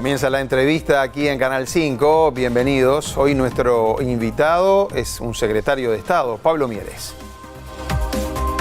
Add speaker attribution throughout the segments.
Speaker 1: Comienza la entrevista aquí en Canal 5. Bienvenidos. Hoy nuestro invitado es un secretario de Estado, Pablo Mieres.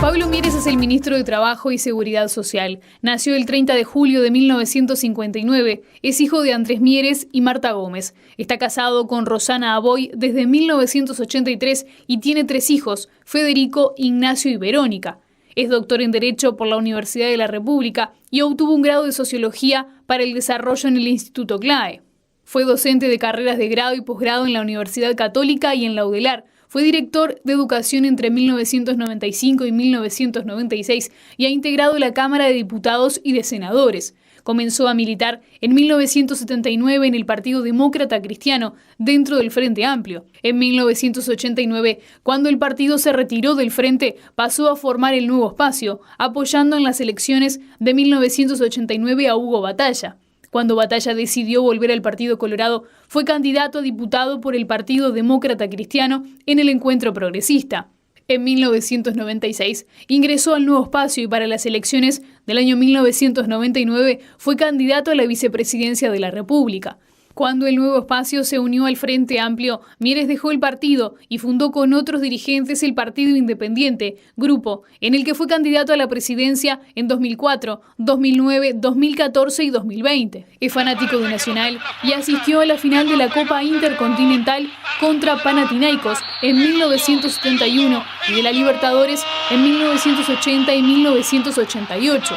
Speaker 2: Pablo Mieres es el ministro de Trabajo y Seguridad Social. Nació el 30 de julio de 1959. Es hijo de Andrés Mieres y Marta Gómez. Está casado con Rosana Aboy desde 1983 y tiene 3 hijos, Federico, Ignacio y Verónica. Es doctor en Derecho por la Universidad de la República y obtuvo un grado de Sociología para el Desarrollo en el Instituto CLAE. Fue docente de carreras de grado y posgrado en la Universidad Católica y en la UDELAR. Fue director de Educación entre 1995 y 1996 y ha integrado la Cámara de Diputados y de Senadores. Comenzó a militar en 1979 en el Partido Demócrata Cristiano, dentro del Frente Amplio. En 1989, cuando el partido se retiró del Frente, pasó a formar el Nuevo Espacio, apoyando en las elecciones de 1989 a Hugo Batalla. Cuando Batalla decidió volver al Partido Colorado, fue candidato a diputado por el Partido Demócrata Cristiano en el Encuentro Progresista. En 1996 ingresó al Nuevo Espacio y para las elecciones del año 1999 fue candidato a la vicepresidencia de la República. Cuando el Nuevo Espacio se unió al Frente Amplio, Mieres dejó el partido y fundó con otros dirigentes el Partido Independiente, grupo en el que fue candidato a la presidencia en 2004, 2009, 2014 y 2020. Es fanático de Nacional y asistió a la final de la Copa Intercontinental contra Panathinaikos en 1971 y de la Libertadores en 1980 y 1988.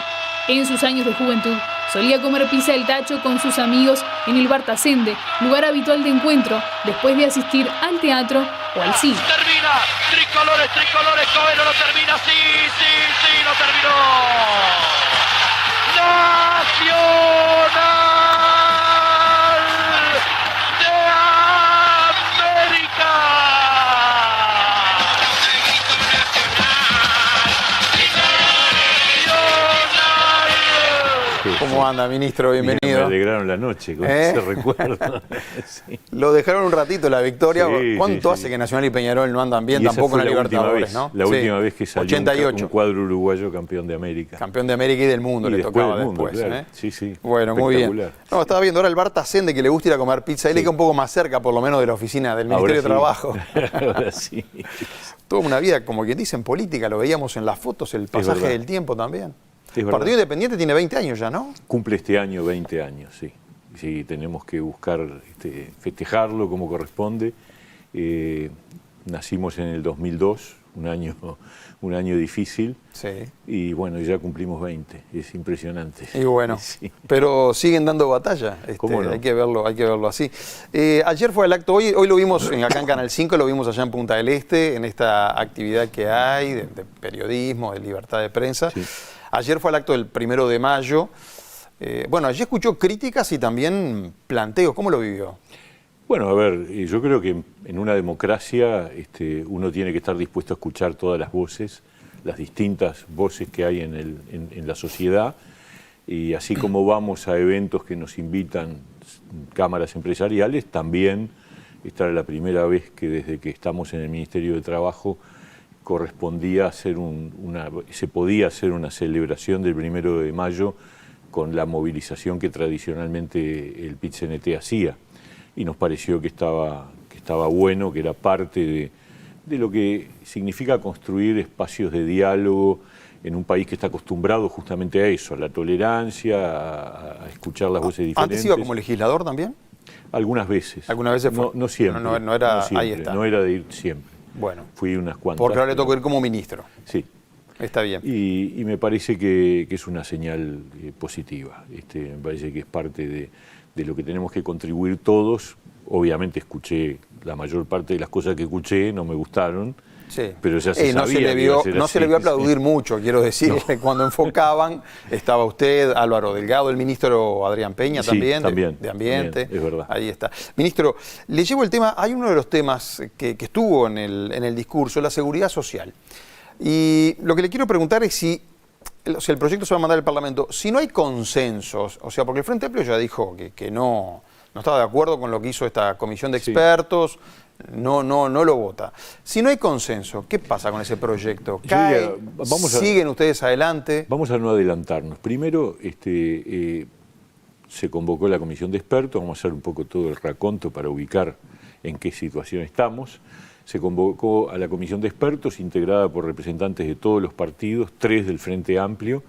Speaker 2: En sus años de juventud, solía comer pizza del Tacho con sus amigos en el Bar Tacende, lugar habitual de encuentro, después de asistir al teatro o al cine.
Speaker 3: Termina, tricolores, Coelho lo termina, sí, lo terminó. Nacional de América.
Speaker 1: ¿Cómo anda, ministro? Bienvenido.
Speaker 4: Me alegraron la noche con ese recuerdo. Sí.
Speaker 1: Lo dejaron un ratito la victoria.
Speaker 4: Sí,
Speaker 1: ¿Cuánto
Speaker 4: sí,
Speaker 1: hace
Speaker 4: sí.
Speaker 1: que Nacional y Peñarol no andan bien tampoco en la Libertadores, ¿no?
Speaker 4: La última vez que salió
Speaker 1: 88.
Speaker 4: un cuadro uruguayo campeón de América.
Speaker 1: Campeón de América y del mundo
Speaker 4: Y
Speaker 1: le
Speaker 4: después
Speaker 1: tocaba
Speaker 4: del mundo,
Speaker 1: después.
Speaker 4: claro. Sí.
Speaker 1: Bueno, muy bien. No, estaba viendo ahora el Bar Tacende, que le gusta ir a comer pizza. Él le queda un poco más cerca, por lo menos, de la oficina del Ministerio de Trabajo.
Speaker 4: Ahora sí.
Speaker 1: Toda una vida, como quien dice, en política. Lo veíamos en las fotos, el pasaje del tiempo también. El Partido Independiente tiene 20 años ya, ¿no?
Speaker 4: Cumple este año 20 años, sí. Sí, tenemos que buscar festejarlo como corresponde. Nacimos en el 2002, un año difícil. Sí. Y bueno, ya cumplimos 20, es impresionante.
Speaker 1: Y bueno, sí. Pero siguen dando batalla.
Speaker 4: ¿Cómo no?
Speaker 1: Hay que verlo así. Ayer fue el acto, hoy lo vimos acá en Canal 5, lo vimos allá en Punta del Este, en esta actividad que hay de periodismo, de libertad de prensa. Sí. Ayer fue el acto del 1 de mayo. Allí escuchó críticas y también planteos. ¿Cómo lo vivió?
Speaker 4: Bueno, a ver, yo creo que en una democracia uno tiene que estar dispuesto a escuchar todas las voces, las distintas voces que hay en la sociedad. Y así como vamos a eventos que nos invitan cámaras empresariales, también esta era la primera vez que desde que estamos en el Ministerio de Trabajo correspondía hacer se podía hacer una celebración del 1 de mayo con la movilización que tradicionalmente el PIT-CNT hacía. Y nos pareció que estaba bueno, que era parte de lo que significa construir espacios de diálogo en un país que está acostumbrado justamente a eso, a la tolerancia, a escuchar las voces diferentes.
Speaker 1: ¿Antes iba como legislador también?
Speaker 4: Algunas veces.
Speaker 1: ¿Algunas veces fue?
Speaker 4: No siempre.
Speaker 1: No era,
Speaker 4: no siempre,
Speaker 1: ahí está.
Speaker 4: No era de ir siempre.
Speaker 1: Bueno.
Speaker 4: Fui unas cuantas.
Speaker 1: Porque ahora le tocó ir como ministro.
Speaker 4: Sí.
Speaker 1: Está bien.
Speaker 4: Y me parece que es una señal positiva. Me parece que es parte de lo que tenemos que contribuir todos. Obviamente escuché la mayor parte de las cosas que escuché, no me gustaron. Sí. Pero ya se sabía
Speaker 1: no se le vio aplaudir mucho, quiero decir. No. Cuando enfocaban, estaba usted, Álvaro Delgado, el ministro Adrián Peña también, de Ambiente.
Speaker 4: También, es verdad.
Speaker 1: Ahí está. Ministro, le llevo el tema, hay uno de los temas que estuvo en el discurso, la seguridad social. Y lo que le quiero preguntar es si el proyecto se va a mandar al Parlamento, si no hay consensos, o sea, porque el Frente Amplio ya dijo que no estaba de acuerdo con lo que hizo esta comisión de expertos, no lo vota. Si no hay consenso, ¿qué pasa con ese proyecto? ¿Siguen ustedes adelante?
Speaker 4: Vamos a no adelantarnos. Primero, se convocó la comisión de expertos, vamos a hacer un poco todo el raconto para ubicar en qué situación estamos. Se convocó a la comisión de expertos integrada por representantes de todos los partidos, 3 del Frente Amplio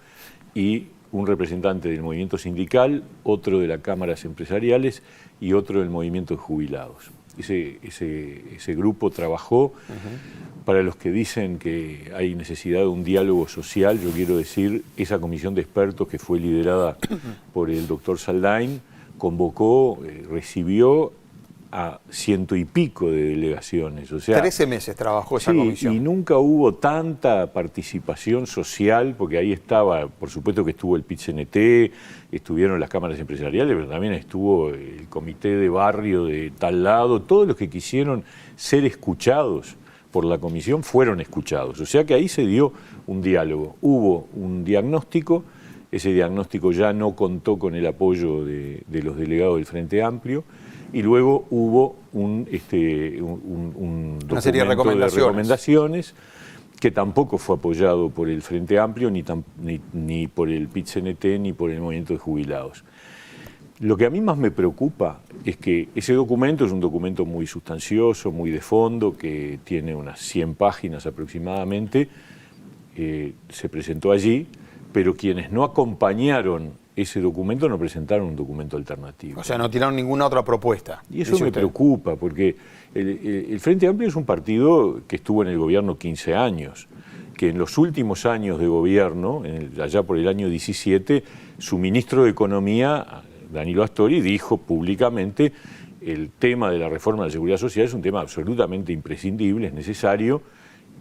Speaker 4: y un representante del movimiento sindical, otro de las cámaras empresariales y otro del movimiento de jubilados. Ese grupo trabajó. Para los que dicen que hay necesidad de un diálogo social, yo quiero decir, esa comisión de expertos que fue liderada por el doctor Saldain, convocó, recibió a 100 y pico de delegaciones. O sea,
Speaker 1: 13 meses trabajó esa comisión.
Speaker 4: Y nunca hubo tanta participación social, porque ahí estaba, por supuesto que estuvo el PIT-CNT, estuvieron las cámaras empresariales, pero también estuvo el comité de barrio de tal lado, todos los que quisieron ser escuchados por la comisión fueron escuchados. O sea que ahí se dio un diálogo. Hubo un diagnóstico, ese diagnóstico ya no contó con el apoyo de los delegados del Frente Amplio, y luego hubo un
Speaker 1: una serie de
Speaker 4: recomendaciones que tampoco fue apoyado por el Frente Amplio, ni por el PIT-CNT, ni por el movimiento de jubilados. Lo que a mí más me preocupa es que ese documento es un documento muy sustancioso, muy de fondo, que tiene unas 100 páginas aproximadamente, se presentó allí, pero quienes no acompañaron ese documento no presentaron un documento alternativo.
Speaker 1: O sea, no tiraron ninguna otra propuesta.
Speaker 4: Y eso me preocupa, porque el Frente Amplio es un partido que estuvo en el gobierno 15 años, que en los últimos años de gobierno, allá por el año 17, su ministro de Economía, Danilo Astori, dijo públicamente: el tema de la reforma de la seguridad social es un tema absolutamente imprescindible, es necesario,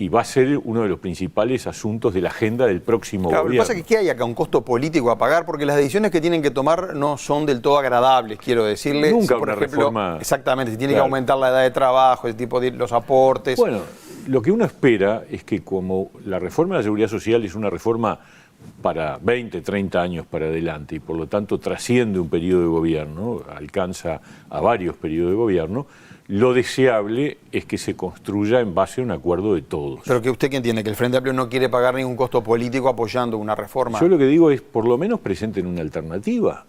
Speaker 4: y va a ser uno de los principales asuntos de la agenda del próximo gobierno.
Speaker 1: Lo que pasa es que hay acá un costo político a pagar, porque las decisiones que tienen que tomar no son del todo agradables, quiero decirle.
Speaker 4: Nunca
Speaker 1: si, por
Speaker 4: una
Speaker 1: ejemplo,
Speaker 4: reforma...
Speaker 1: Exactamente, si tiene que aumentar la edad de trabajo, ese tipo de los aportes.
Speaker 4: Bueno, lo que uno espera es que, como la reforma de la seguridad social es una reforma para 20, 30 años para adelante y por lo tanto trasciende un periodo de gobierno, alcanza a varios periodos de gobierno, lo deseable es que se construya en base a un acuerdo de todos.
Speaker 1: Pero que usted, ¿qué entiende? ¿Que el Frente Amplio no quiere pagar ningún costo político apoyando una reforma?
Speaker 4: Yo lo que digo es, por lo menos presenten una alternativa,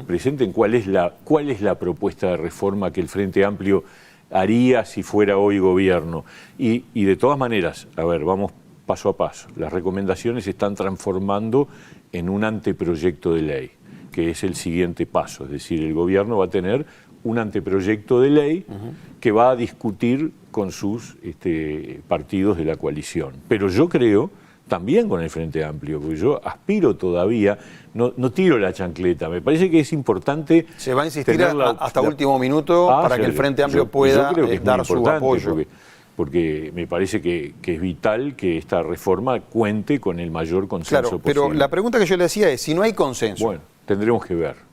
Speaker 4: presenten cuál es la propuesta de reforma que el Frente Amplio haría si fuera hoy gobierno. Y de todas maneras, a ver, vamos paso a paso. Las recomendaciones se están transformando en un anteproyecto de ley, que es el siguiente paso. Es decir, el gobierno va a tener un anteproyecto de ley que va a discutir con sus partidos de la coalición. Pero yo creo, también con el Frente Amplio, porque yo aspiro todavía, no tiro la chancleta, me parece que es importante...
Speaker 1: Se va a insistir hasta último minuto para que el Frente Amplio pueda dar su apoyo.
Speaker 4: Porque me parece que es vital que esta reforma cuente con el mayor consenso posible.
Speaker 1: Pero la pregunta que yo le hacía es, si no hay consenso...
Speaker 4: Bueno, tendremos que ver.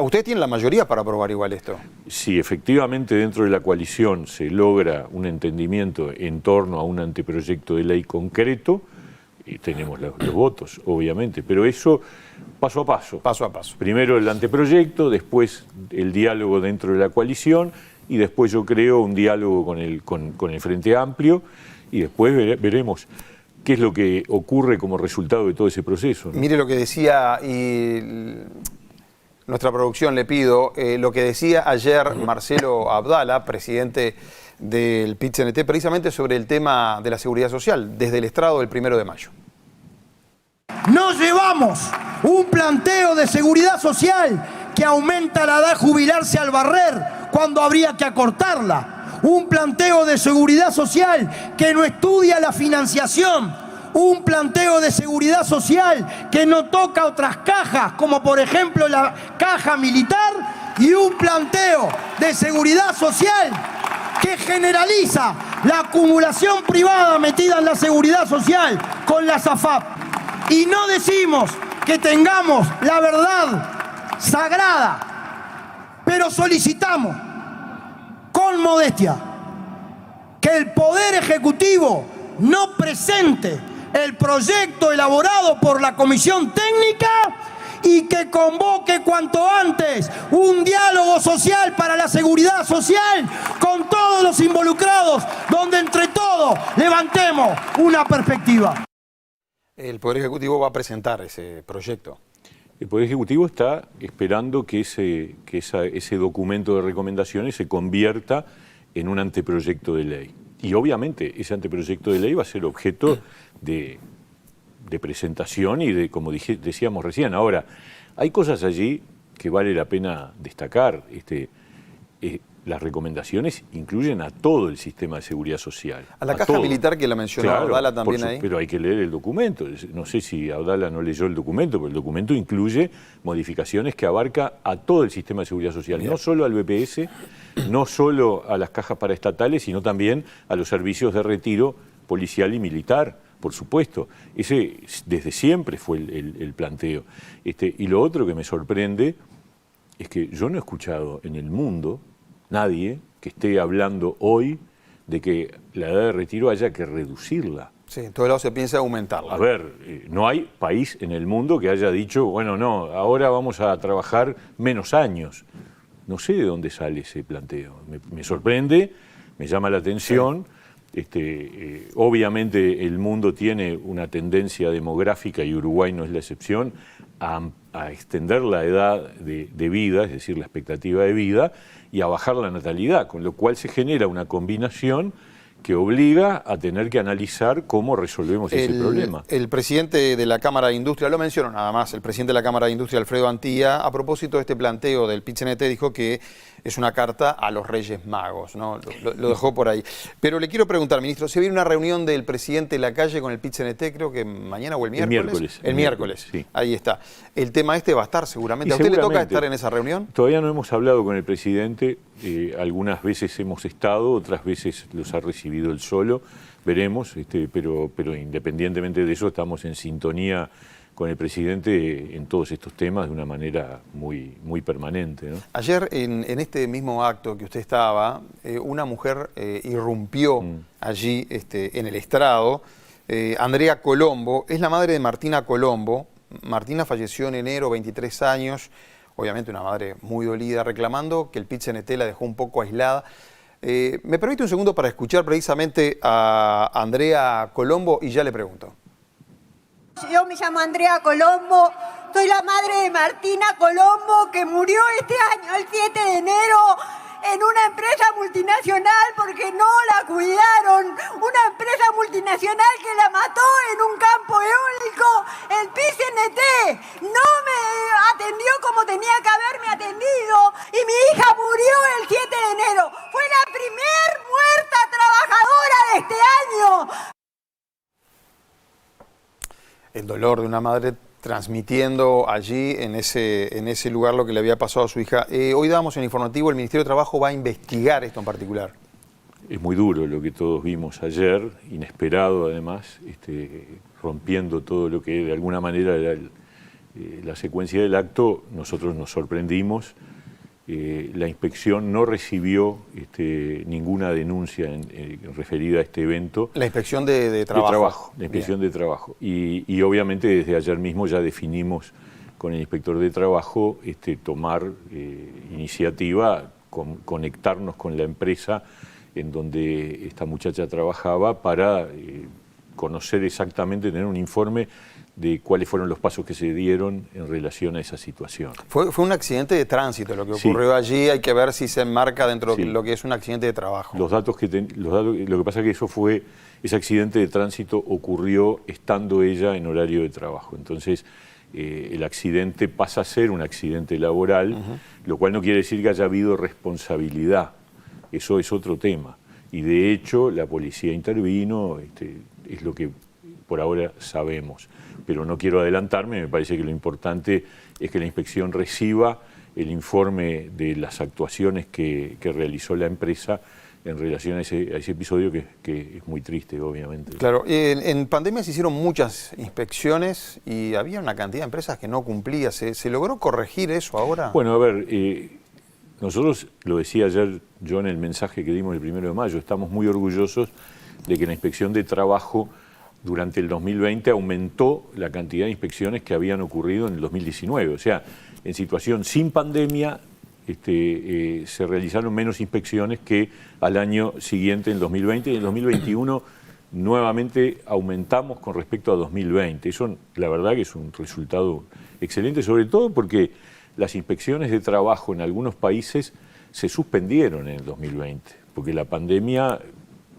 Speaker 1: ¿Ustedes tienen la mayoría para aprobar igual esto?
Speaker 4: Si efectivamente dentro de la coalición se logra un entendimiento en torno a un anteproyecto de ley concreto, tenemos los votos, obviamente, pero eso paso a paso.
Speaker 1: Paso a paso.
Speaker 4: Primero el anteproyecto, después el diálogo dentro de la coalición, y después yo creo un diálogo con el Frente Amplio, y después veremos qué es lo que ocurre como resultado de todo ese proceso, ¿no?
Speaker 1: Mire lo que decía, y nuestra producción le pido, lo que decía ayer Marcelo Abdala, presidente del PIT-CNT, precisamente sobre el tema de la seguridad social, desde el estrado del 1 de mayo.
Speaker 5: No llevamos un planteo de seguridad social que aumenta la edad de jubilarse al barrer cuando habría que acortarla. Un planteo de seguridad social que no estudia la financiación. Un planteo de seguridad social que no toca otras cajas, como por ejemplo la caja militar. Y un planteo de seguridad social que generaliza la acumulación privada metida en la seguridad social con la SAFAP. Y no decimos que tengamos la verdad sagrada, pero solicitamos con modestia que el Poder Ejecutivo no presente el proyecto elaborado por la Comisión Técnica y que convoque cuanto antes un diálogo social para la seguridad social con todos los involucrados, donde entre todos levantemos una perspectiva.
Speaker 1: El Poder Ejecutivo va a presentar ese proyecto.
Speaker 4: El Poder Ejecutivo está esperando que ese documento de recomendaciones se convierta en un anteproyecto de ley. Y obviamente ese anteproyecto de ley va a ser objeto de presentación y de, como decíamos recién. Ahora, hay cosas allí que vale la pena destacar. Las recomendaciones incluyen a todo el sistema de seguridad social.
Speaker 1: A la caja militar que la mencionó Abdala también ahí.
Speaker 4: Pero hay que leer el documento. No sé si Abdala no leyó el documento, pero el documento incluye modificaciones que abarca a todo el sistema de seguridad social, no solo al BPS, no solo a las cajas paraestatales, sino también a los servicios de retiro policial y militar, por supuesto. Ese desde siempre fue el planteo. Y lo otro que me sorprende es que yo no he escuchado en el mundo nadie que esté hablando hoy de que la edad de retiro haya que reducirla.
Speaker 1: Sí, en todos lados se piensa aumentarla.
Speaker 4: A ver, no hay país en el mundo que haya dicho, bueno, no, ahora vamos a trabajar menos años. No sé de dónde sale ese planteo. Me sorprende, me llama la atención. Sí. Obviamente el mundo tiene una tendencia demográfica, y Uruguay no es la excepción, a extender la edad de vida, es decir, la expectativa de vida, y a bajar la natalidad, con lo cual se genera una combinación que obliga a tener que analizar cómo resolvemos ese problema.
Speaker 1: El presidente de la Cámara de Industria, lo menciono nada más, el presidente de la Cámara de Industria, Alfredo Antía, a propósito de este planteo del PIT-CNT, dijo que es una carta a los Reyes Magos, ¿no? Lo dejó por ahí. Pero le quiero preguntar, ministro, ¿se viene una reunión del presidente Lacalle con el PIT-CNT, creo que mañana o el miércoles? El miércoles, sí. Ahí está. El tema va a estar seguramente. ¿A usted le toca estar en esa reunión?
Speaker 4: Todavía no hemos hablado con el presidente, algunas veces hemos estado, otras veces los ha recibido él solo, veremos, pero independientemente de eso estamos en sintonía con el presidente en todos estos temas de una manera muy, muy permanente, ¿no?
Speaker 1: Ayer en este mismo acto que usted estaba, una mujer irrumpió allí en el estrado. Andrea Colombo es la madre de Martina Colombo. Martina falleció en enero, 23 años, obviamente una madre muy dolida, reclamando que el PIT-CNT la dejó un poco aislada. ¿Me permite un segundo para escuchar precisamente a Andrea Colombo y ya le pregunto?
Speaker 6: Yo me llamo Andrea Colombo, soy la madre de Martina Colombo, que murió este año, el 7 de enero, en una empresa multinacional porque no la cuidaron. Una empresa multinacional que la mató en un campo eólico. El PIT-CNT no me atendió como tenía que haberme atendido y mi hija murió el 7 de enero. Fue la primer muerta trabajadora de este año.
Speaker 1: El dolor de una madre transmitiendo allí en ese lugar lo que le había pasado a su hija. Hoy dábamos en informativo, el Ministerio de Trabajo va a investigar esto en particular.
Speaker 4: Es muy duro lo que todos vimos ayer, inesperado además, rompiendo todo lo que de alguna manera era la secuencia del acto. Nosotros nos sorprendimos. La inspección no recibió ninguna denuncia referida a este evento.
Speaker 1: La inspección de trabajo.
Speaker 4: La inspección de trabajo. Y obviamente desde ayer mismo ya definimos con el inspector de trabajo tomar iniciativa, conectarnos con la empresa en donde esta muchacha trabajaba para conocer exactamente, tener un informe de cuáles fueron los pasos que se dieron en relación a esa situación.
Speaker 1: Fue un accidente de tránsito lo que ocurrió allí, hay que ver si se enmarca dentro de lo que es un accidente de trabajo.
Speaker 4: Lo que pasa es que ese accidente de tránsito ocurrió estando ella en horario de trabajo, entonces el accidente pasa a ser un accidente laboral, lo cual no quiere decir que haya habido responsabilidad, eso es otro tema, y de hecho la policía intervino, es lo que por ahora sabemos. Pero no quiero adelantarme, me parece que lo importante es que la inspección reciba el informe de las actuaciones que realizó la empresa en relación a ese episodio que es muy triste, obviamente.
Speaker 1: Claro, en pandemia se hicieron muchas inspecciones y había una cantidad de empresas que no cumplían. ¿Se logró corregir eso ahora?
Speaker 4: Bueno, a ver, nosotros, lo decía ayer yo en el mensaje que dimos el 1 de mayo, estamos muy orgullosos de que la inspección de trabajo durante el 2020 aumentó la cantidad de inspecciones que habían ocurrido en el 2019. O sea, en situación sin pandemia se realizaron menos inspecciones que al año siguiente, en 2020, y en el 2021 nuevamente aumentamos con respecto a 2020. Eso, la verdad, que es un resultado excelente, sobre todo porque las inspecciones de trabajo en algunos países se suspendieron en el 2020, porque la pandemia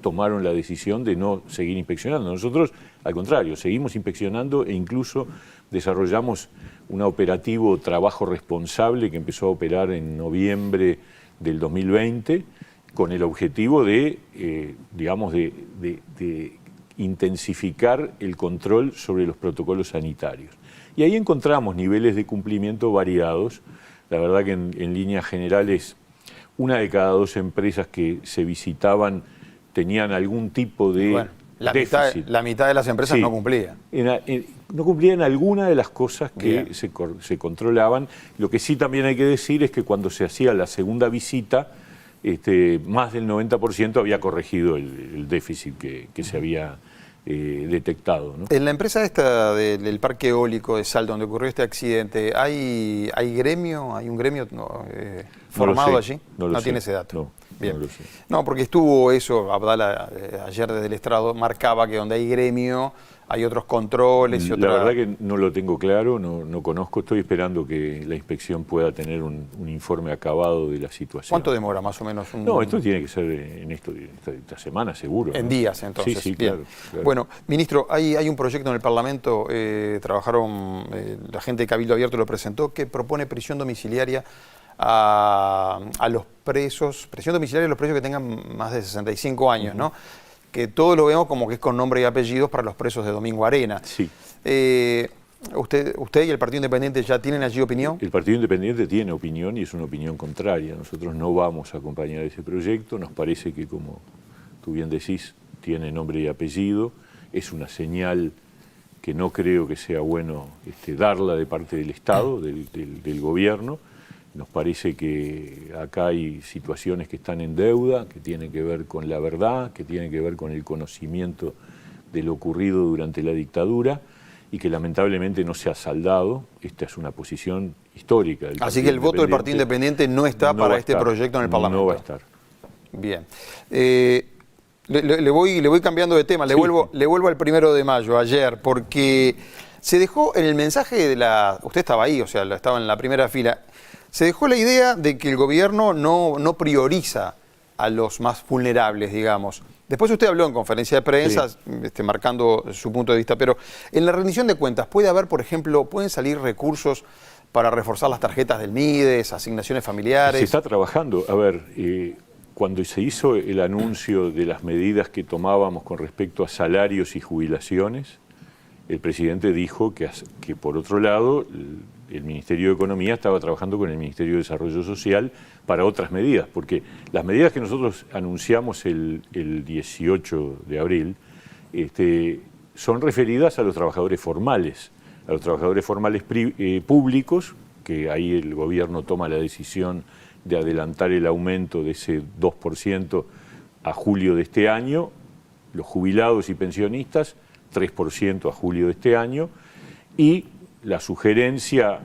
Speaker 4: tomaron la decisión de no seguir inspeccionando. Nosotros, al contrario, seguimos inspeccionando e incluso desarrollamos un operativo trabajo responsable que empezó a operar en noviembre del 2020 con el objetivo de, digamos, de intensificar el control sobre los protocolos sanitarios. Y ahí encontramos niveles de cumplimiento variados. La verdad que en líneas generales, 1 de cada 2 empresas que se visitaban tenían algún tipo de déficit.
Speaker 1: La mitad de las empresas
Speaker 4: sí,
Speaker 1: no cumplía.
Speaker 4: No cumplían alguna de las cosas que se controlaban. Lo que sí también hay que decir es que cuando se hacía la segunda visita, más del 90% había corregido el déficit que se había detectado, ¿no?
Speaker 1: En la empresa esta del parque eólico de Salta, donde ocurrió este accidente, ¿hay gremio? ¿Hay un gremio formado allí?
Speaker 4: No
Speaker 1: tiene ese dato.
Speaker 4: No,
Speaker 1: bien.
Speaker 4: no lo sé.
Speaker 1: No, porque estuvo eso, Abdala ayer desde el estrado marcaba que donde hay gremio hay otros controles y otra...
Speaker 4: La verdad que no lo tengo claro, no conozco, estoy esperando que la inspección pueda tener un informe acabado de la situación.
Speaker 1: ¿Cuánto demora más o menos?
Speaker 4: No, esto tiene que ser en esta semana seguro.
Speaker 1: En
Speaker 4: ¿no?
Speaker 1: días, entonces.
Speaker 4: Sí,
Speaker 1: bien.
Speaker 4: Claro.
Speaker 1: Bueno, ministro, hay un proyecto en el Parlamento, trabajaron, la gente de Cabildo Abierto lo presentó, que propone prisión domiciliaria a los presos, prisión domiciliaria a los presos que tengan más de 65 años, ¿no? Que todo lo vemos como que es con nombre y apellidos para los presos de Domingo Arena.
Speaker 4: Sí.
Speaker 1: ¿Usted y el Partido Independiente ya tienen allí opinión?
Speaker 4: El Partido Independiente tiene opinión y es una opinión contraria. Nosotros no vamos a acompañar ese proyecto. Nos parece que, como tú bien decís, tiene nombre y apellido. Es una señal que no creo que sea bueno darla de parte del Estado, del gobierno. Nos parece que acá hay situaciones que están en deuda, que tienen que ver con la verdad, que tienen que ver con el conocimiento de lo ocurrido durante la dictadura y que lamentablemente no se ha saldado. Esta es una posición histórica.
Speaker 1: Así que el voto del Partido Independiente no está para este proyecto en el Parlamento.
Speaker 4: No va a estar.
Speaker 1: Bien. Le voy cambiando de tema, le vuelvo al 1 de mayo, ayer, porque se dejó en el mensaje de la... Usted estaba ahí, o sea, estaba en la primera fila. Se dejó la idea de que el gobierno no prioriza a los más vulnerables, digamos. Después usted habló en conferencia de prensa, marcando su punto de vista, pero en la rendición de cuentas, ¿puede haber, por ejemplo, pueden salir recursos para reforzar las tarjetas del MIDES, asignaciones familiares?
Speaker 4: Se está trabajando. A ver, cuando se hizo el anuncio de las medidas que tomábamos con respecto a salarios y jubilaciones, el presidente dijo que por otro lado, el Ministerio de Economía estaba trabajando con el Ministerio de Desarrollo Social para otras medidas, porque las medidas que nosotros anunciamos el 18 de abril son referidas a los trabajadores formales, públicos, que ahí el gobierno toma la decisión de adelantar el aumento de ese 2% a julio de este año, los jubilados y pensionistas 3% a julio de este año, y la sugerencia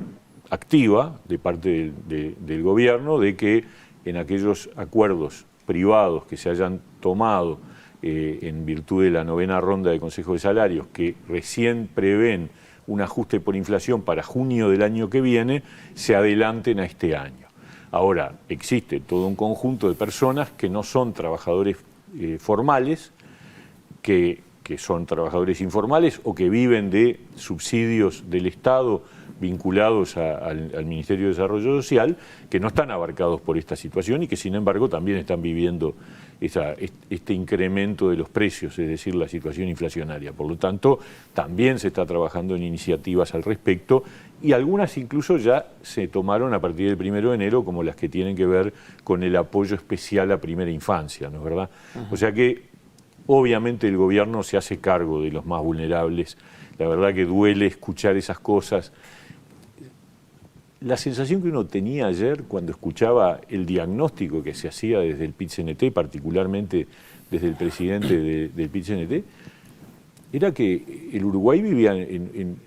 Speaker 4: activa de parte del gobierno de que en aquellos acuerdos privados que se hayan tomado en virtud de la 9ª ronda de Consejo de Salarios, que recién prevén un ajuste por inflación para junio del año que viene, se adelanten a este año. Ahora, existe todo un conjunto de personas que no son trabajadores formales, que son trabajadores informales o que viven de subsidios del Estado vinculados al Ministerio de Desarrollo Social, que no están abarcados por esta situación y que sin embargo también están viviendo este incremento de los precios, es decir, la situación inflacionaria. Por lo tanto, también se está trabajando en iniciativas al respecto y algunas incluso ya se tomaron a partir del 1 de enero, como las que tienen que ver con el apoyo especial a primera infancia, ¿no es verdad? O sea que obviamente el gobierno se hace cargo de los más vulnerables. La verdad que duele escuchar esas cosas. La sensación que uno tenía ayer cuando escuchaba el diagnóstico que se hacía desde el PIT-CNT, particularmente desde el presidente del PIT-CNT, era que el Uruguay vivía en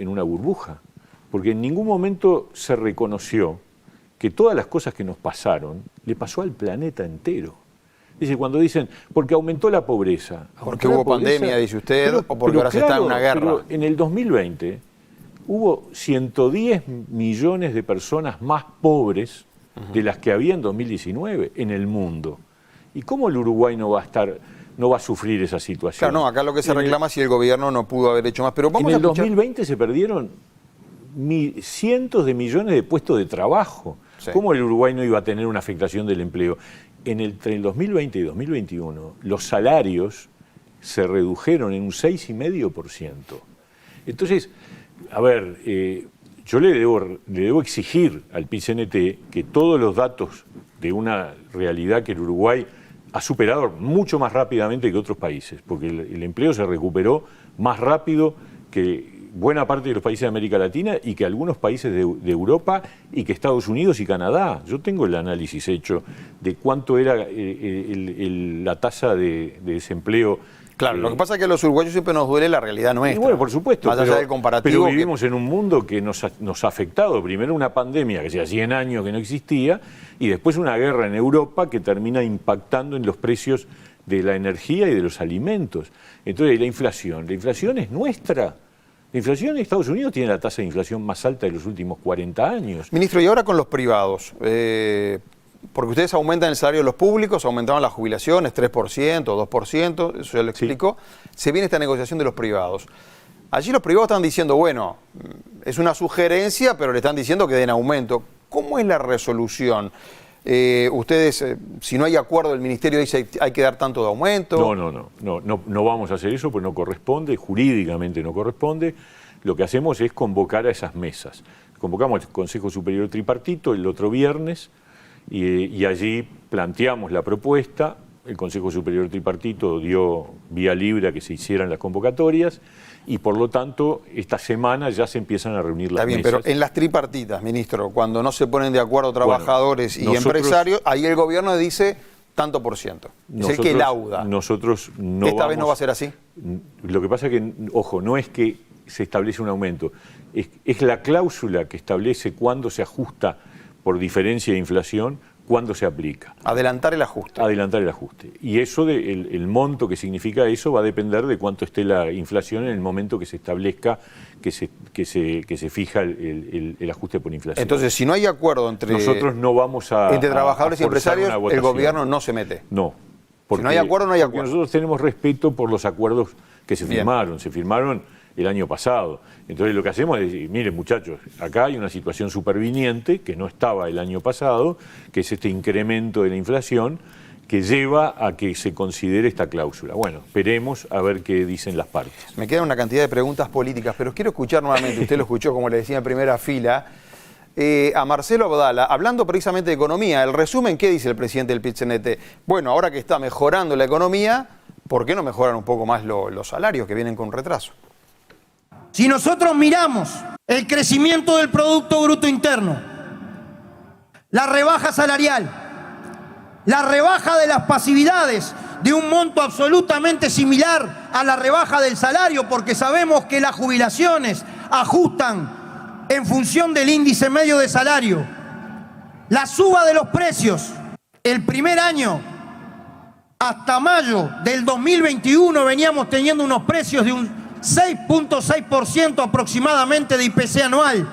Speaker 4: una burbuja, porque en ningún momento se reconoció que todas las cosas que nos pasaron le pasó al planeta entero. Dice, cuando dicen, porque aumentó la pobreza.
Speaker 1: Porque hubo pandemia, dice usted, o porque ahora se está en una guerra.
Speaker 4: Pero en el 2020, hubo 110 millones de personas más pobres de las que había en 2019 en el mundo. ¿Y cómo el Uruguay no va a sufrir esa situación?
Speaker 1: Claro, no, acá lo que se reclama es si el gobierno no pudo haber hecho más. Pero vamos
Speaker 4: en el
Speaker 1: a escuchar...
Speaker 4: 2020 se perdieron cientos de millones de puestos de trabajo.
Speaker 1: Sí.
Speaker 4: ¿Cómo el Uruguay no iba a tener una afectación del empleo? Entre el 2020 y 2021, los salarios se redujeron en un 6,5%. Entonces, a ver, yo le debo exigir al PIT-CNT que todos los datos de una realidad que el Uruguay ha superado mucho más rápidamente que otros países, porque el empleo se recuperó más rápido que buena parte de los países de América Latina y que algunos países de Europa y que Estados Unidos y Canadá. Yo tengo el análisis hecho de cuánto era la tasa de desempleo.
Speaker 1: Claro, lo que pasa es que a los uruguayos siempre nos duele la realidad nuestra.
Speaker 4: Y bueno, por supuesto,
Speaker 1: más allá del comparativo,
Speaker 4: pero vivimos en un mundo que nos ha afectado. Primero una pandemia que hacía 100 años que no existía y después una guerra en Europa que termina impactando en los precios de la energía y de los alimentos. Entonces la inflación es nuestra. La inflación en Estados Unidos tiene la tasa de inflación más alta de los últimos 40 años.
Speaker 1: Ministro, y ahora con los privados, porque ustedes aumentan el salario de los públicos, aumentaron las jubilaciones 3%, 2%, eso ya lo explicó. Sí. Se viene esta negociación de los privados. Allí los privados están diciendo, bueno, es una sugerencia, pero le están diciendo que den aumento. ¿Cómo es la resolución? Ustedes, si no hay acuerdo, el ministerio dice hay que dar tanto de aumento.
Speaker 4: No vamos a hacer eso, pues no corresponde, jurídicamente no corresponde. Lo que hacemos es convocar a esas mesas. Convocamos al Consejo Superior Tripartito el otro viernes y allí planteamos la propuesta. El Consejo Superior Tripartito dio vía libre a que se hicieran las convocatorias y por lo tanto esta semana ya se empiezan a reunir las mesas. Está bien,
Speaker 1: pero en las tripartitas, ministro, cuando no se ponen de acuerdo trabajadores y empresarios, ahí el gobierno dice tanto por ciento. Es el que lauda.
Speaker 4: Nosotros no
Speaker 1: ¿Esta vez no va a ser así?
Speaker 4: Lo que pasa es que, ojo, no es que se establece un aumento, es la cláusula que establece cuándo se ajusta por diferencia de inflación, cuándo se aplica.
Speaker 1: Adelantar el ajuste.
Speaker 4: Adelantar el ajuste. Y eso, el monto que significa eso, va a depender de cuánto esté la inflación en el momento que se establezca, que se fija el ajuste por inflación.
Speaker 1: Entonces, si no hay acuerdo entre trabajadores y empresarios, el gobierno no se mete.
Speaker 4: No.
Speaker 1: Si no hay acuerdo, no hay acuerdo.
Speaker 4: Nosotros tenemos respeto por los acuerdos que se firmaron. Se firmaron el año pasado. Entonces lo que hacemos es decir, miren muchachos, acá hay una situación superviniente que no estaba el año pasado, que es este incremento de la inflación que lleva a que se considere esta cláusula. Bueno, esperemos a ver qué dicen las partes.
Speaker 1: Me queda una cantidad de preguntas políticas, pero quiero escuchar nuevamente, usted lo escuchó como le decía en primera fila, a Marcelo Abdala, hablando precisamente de economía. El resumen, ¿qué dice el presidente del PIT-CNT? Bueno, ahora que está mejorando la economía, ¿por qué no mejoran un poco más los salarios que vienen con retraso?
Speaker 5: Si nosotros miramos el crecimiento del Producto Bruto Interno, la rebaja salarial, la rebaja de las pasividades de un monto absolutamente similar a la rebaja del salario, porque sabemos que las jubilaciones ajustan en función del índice medio de salario, la suba de los precios, el primer año hasta mayo del 2021 veníamos teniendo unos precios de un 6.6% aproximadamente de IPC anual.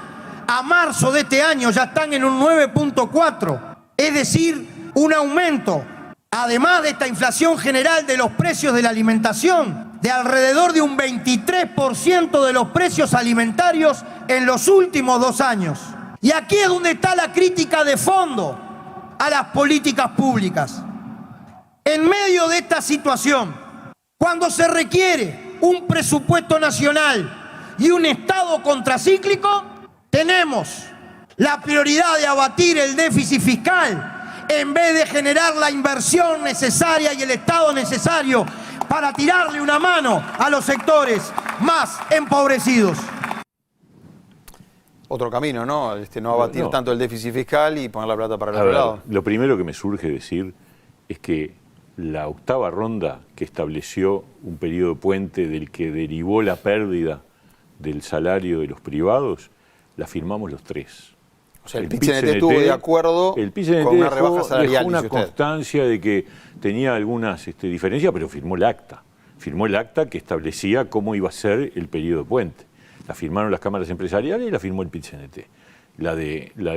Speaker 5: A marzo de este año ya están en un 9.4%. Es decir, un aumento, además de esta inflación general de los precios de la alimentación, de alrededor de un 23% de los precios alimentarios en los últimos 2 años. Y aquí es donde está la crítica de fondo a las políticas públicas. En medio de esta situación, cuando se requiere un presupuesto nacional y un Estado contracíclico, tenemos la prioridad de abatir el déficit fiscal en vez de generar la inversión necesaria y el Estado necesario para tirarle una mano a los sectores más empobrecidos.
Speaker 1: Otro camino, ¿no? No abatir tanto el déficit fiscal y poner la plata para el otro lado.
Speaker 4: Lo primero que me surge decir es que la octava ronda que estableció un periodo puente del que derivó la pérdida del salario de los privados, la firmamos los 3.
Speaker 1: O sea, el PIT-CNT estuvo de acuerdo con una rebaja salarial.
Speaker 4: Dejó una constancia de que tenía algunas diferencias, pero firmó el acta. Firmó el acta que establecía cómo iba a ser el periodo puente. La firmaron las cámaras empresariales y la firmó el PIT-CNT.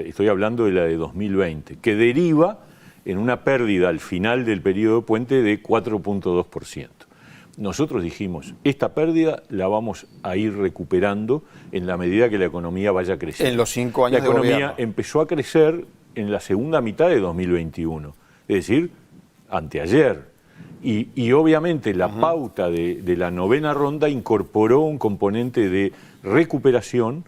Speaker 4: Estoy hablando de la de 2020, que deriva en una pérdida al final del periodo puente de 4.2%. Nosotros dijimos, esta pérdida la vamos a ir recuperando en la medida que la economía vaya creciendo.
Speaker 1: En los 5 años
Speaker 4: de gobierno. La economía
Speaker 1: gobierno
Speaker 4: empezó a crecer en la segunda mitad de 2021, es decir, anteayer. Y obviamente la pauta de la novena ronda incorporó un componente de recuperación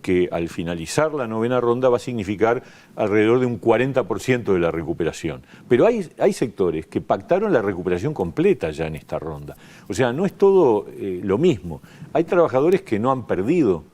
Speaker 4: que al finalizar la novena ronda va a significar alrededor de un 40% de la recuperación. Pero hay sectores que pactaron la recuperación completa ya en esta ronda. O sea, no es todo lo mismo. Hay trabajadores que no han perdido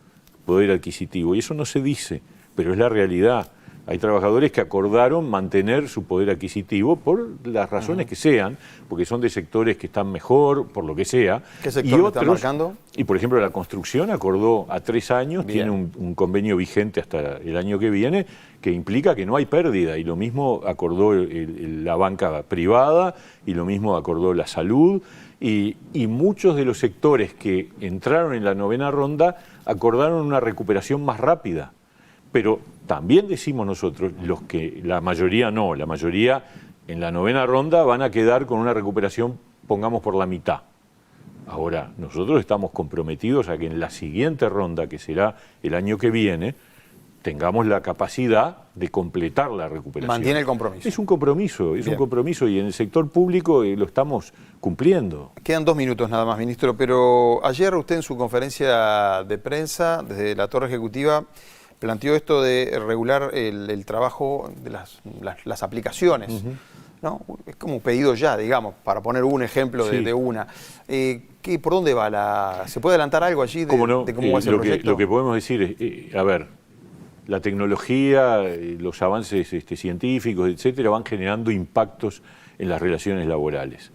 Speaker 4: poder adquisitivo y eso no se dice, pero es la realidad. Hay trabajadores que acordaron mantener su poder adquisitivo por las razones que sean, porque son de sectores que están mejor, por lo que sea.
Speaker 1: ¿Qué sector me está marcando?
Speaker 4: Y por ejemplo la construcción acordó a 3 años,
Speaker 1: Bien.
Speaker 4: tiene un convenio vigente hasta el año que viene, que implica que no hay pérdida, y lo mismo acordó la banca privada, y lo mismo acordó la salud, y muchos de los sectores que entraron en la novena ronda acordaron una recuperación más rápida. Pero también decimos nosotros, la mayoría no, la mayoría en la novena ronda van a quedar con una recuperación, pongamos, por la mitad. Ahora, nosotros estamos comprometidos a que en la siguiente ronda, que será el año que viene, tengamos la capacidad de completar la recuperación.
Speaker 1: Mantiene el compromiso.
Speaker 4: Es un compromiso,
Speaker 1: Bien.
Speaker 4: un compromiso, y en el sector público lo estamos cumpliendo.
Speaker 1: Quedan 2 minutos nada más, ministro, pero ayer usted en su conferencia de prensa, desde la Torre Ejecutiva, planteó esto de regular el trabajo de las aplicaciones, ¿no? Es como un pedido ya, digamos, para poner un ejemplo de una. ¿Por dónde va ¿Se puede adelantar algo allí de cómo va ese proyecto?
Speaker 4: Lo que podemos decir es, a ver, la tecnología, los avances científicos, etcétera, van generando impactos en las relaciones laborales.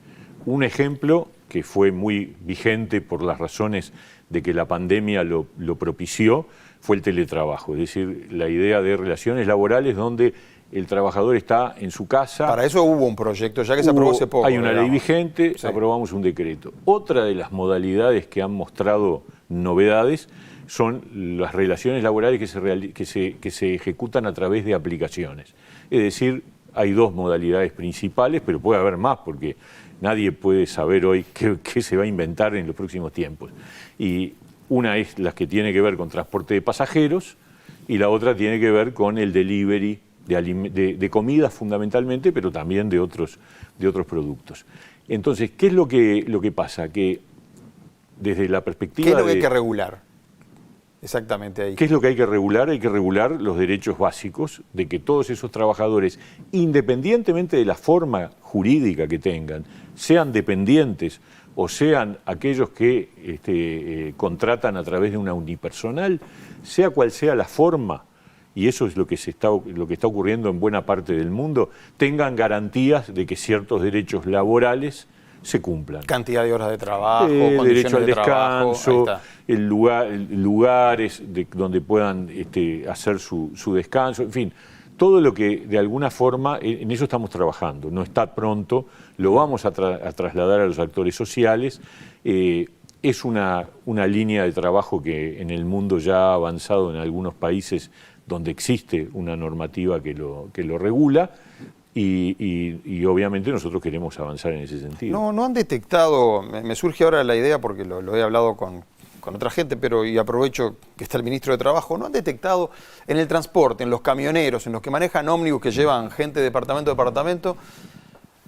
Speaker 4: Un ejemplo que fue muy vigente por las razones de que la pandemia lo propició fue el teletrabajo, es decir, la idea de relaciones laborales donde el trabajador está en su casa.
Speaker 1: Para eso hubo un proyecto, ya que se aprobó hace poco.
Speaker 4: Hay una ley vigente,
Speaker 1: sí.
Speaker 4: Aprobamos un decreto. Otra de las modalidades que han mostrado novedades son las relaciones laborales que se ejecutan a través de aplicaciones. Es decir, hay 2 modalidades principales, pero puede haber más, porque nadie puede saber hoy qué se va a inventar en los próximos tiempos. Y una es la que tiene que ver con transporte de pasajeros y la otra tiene que ver con el delivery de comida fundamentalmente, pero también de otros productos. Entonces, ¿qué es lo que pasa? Que desde la perspectiva
Speaker 1: ¿Qué es lo que hay que regular? Exactamente ahí.
Speaker 4: ¿Qué es lo que hay que regular? Hay que regular los derechos básicos de que todos esos trabajadores, independientemente de la forma jurídica que tengan, sean dependientes o sean aquellos que contratan a través de una unipersonal, sea cual sea la forma, y eso es lo que está ocurriendo en buena parte del mundo, tengan garantías de que ciertos derechos laborales se cumplan.
Speaker 1: Cantidad de horas de trabajo,
Speaker 4: derecho al
Speaker 1: de trabajo,
Speaker 4: descanso, lugares donde puedan hacer su descanso, en fin, todo lo que de alguna forma, en eso estamos trabajando, no está pronto, lo vamos a trasladar a los actores sociales. Es una línea de trabajo que en el mundo ya ha avanzado en algunos países donde existe una normativa que lo regula. Y obviamente nosotros queremos avanzar en ese sentido.
Speaker 1: No han detectado, me surge ahora la idea porque lo he hablado con otra gente, y aprovecho que está el ministro de Trabajo, no han detectado en el transporte, en los camioneros, en los que manejan ómnibus que llevan gente de departamento a departamento,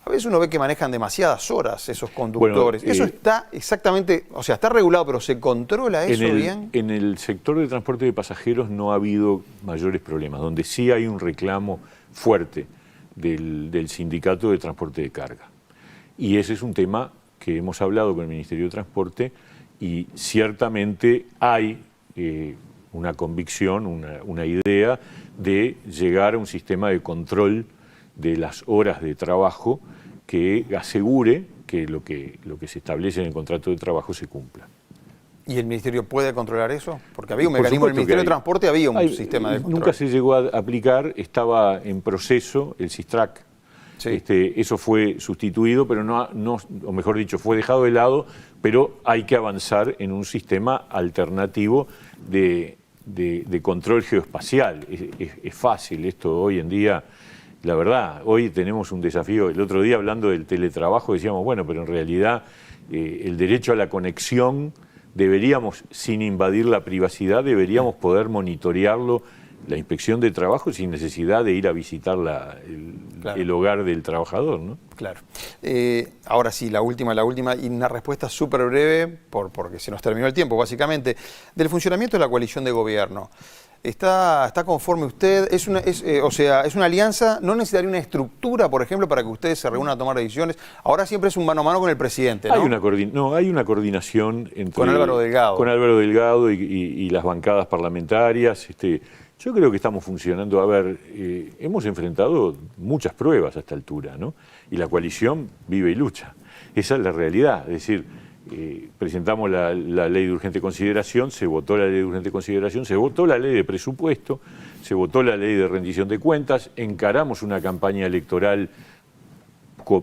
Speaker 1: a veces uno ve que manejan demasiadas horas esos conductores. Eso está exactamente, o sea, está regulado, pero ¿se controla eso bien?
Speaker 4: En el sector de transporte de pasajeros no ha habido mayores problemas, donde sí hay un reclamo fuerte del sindicato de transporte de carga. Y ese es un tema que hemos hablado con el Ministerio de Transporte y ciertamente hay una convicción, una idea de llegar a un sistema de control de las horas de trabajo que asegure que lo que se establece en el contrato de trabajo se cumpla.
Speaker 1: ¿Y el Ministerio puede controlar eso? Porque había un mecanismo del Ministerio de Transporte, había un sistema de control.
Speaker 4: Nunca se llegó a aplicar, estaba en proceso el SISTRAC,
Speaker 1: Sí.
Speaker 4: Eso fue sustituido, pero o mejor dicho, fue dejado de lado, pero hay que avanzar en un sistema alternativo de control geoespacial. Es fácil esto hoy en día. La verdad, hoy tenemos un desafío. El otro día, hablando del teletrabajo, decíamos, bueno, pero en realidad el derecho a la conexión deberíamos, sin invadir la privacidad, deberíamos poder monitorearlo, la inspección de trabajo, sin necesidad de ir a visitar el hogar del trabajador, ¿no?
Speaker 1: Claro. Ahora sí, la última, y una respuesta súper breve, porque se nos terminó el tiempo, básicamente, del funcionamiento de la coalición de gobierno. ¿Está conforme usted? ¿Es una alianza? ¿No necesitaría una estructura, por ejemplo, para que ustedes se reúnan a tomar decisiones? Ahora siempre es un mano a mano con el presidente, ¿no?
Speaker 4: Hay una coordinación entre...
Speaker 1: Con Álvaro Delgado.
Speaker 4: Con Álvaro Delgado y las bancadas parlamentarias. Yo creo que estamos funcionando. A ver, hemos enfrentado muchas pruebas a esta altura, ¿no? Y la coalición vive y lucha. Esa es la realidad. Es decir, presentamos la ley de urgente consideración, se votó la ley de urgente consideración, se votó la ley de presupuesto, se votó la ley de rendición de cuentas, encaramos una campaña electoral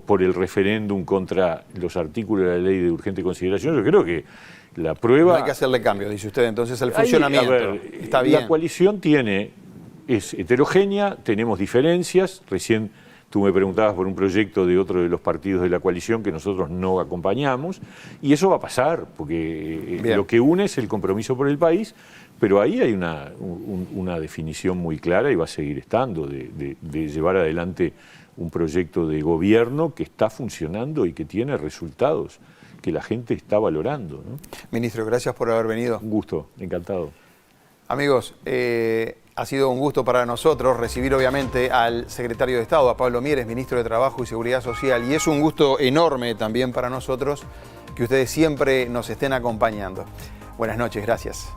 Speaker 4: por el referéndum contra los artículos de la ley de urgente consideración. Yo creo que la prueba...
Speaker 1: No hay que hacerle cambio, dice usted, entonces el funcionamiento está bien.
Speaker 4: La coalición es heterogénea, tenemos diferencias. Recién tú me preguntabas por un proyecto de otro de los partidos de la coalición que nosotros no acompañamos, y eso va a pasar, porque lo que une es el compromiso por el país, pero ahí hay una definición muy clara y va a seguir estando, de llevar adelante un proyecto de gobierno que está funcionando y que tiene resultados que la gente está valorando, ¿no?
Speaker 1: Ministro, gracias por haber venido.
Speaker 4: Un gusto, encantado.
Speaker 1: Amigos, ha sido un gusto para nosotros recibir obviamente al secretario de Estado, a Pablo Mieres, ministro de Trabajo y Seguridad Social, y es un gusto enorme también para nosotros que ustedes siempre nos estén acompañando. Buenas noches, gracias.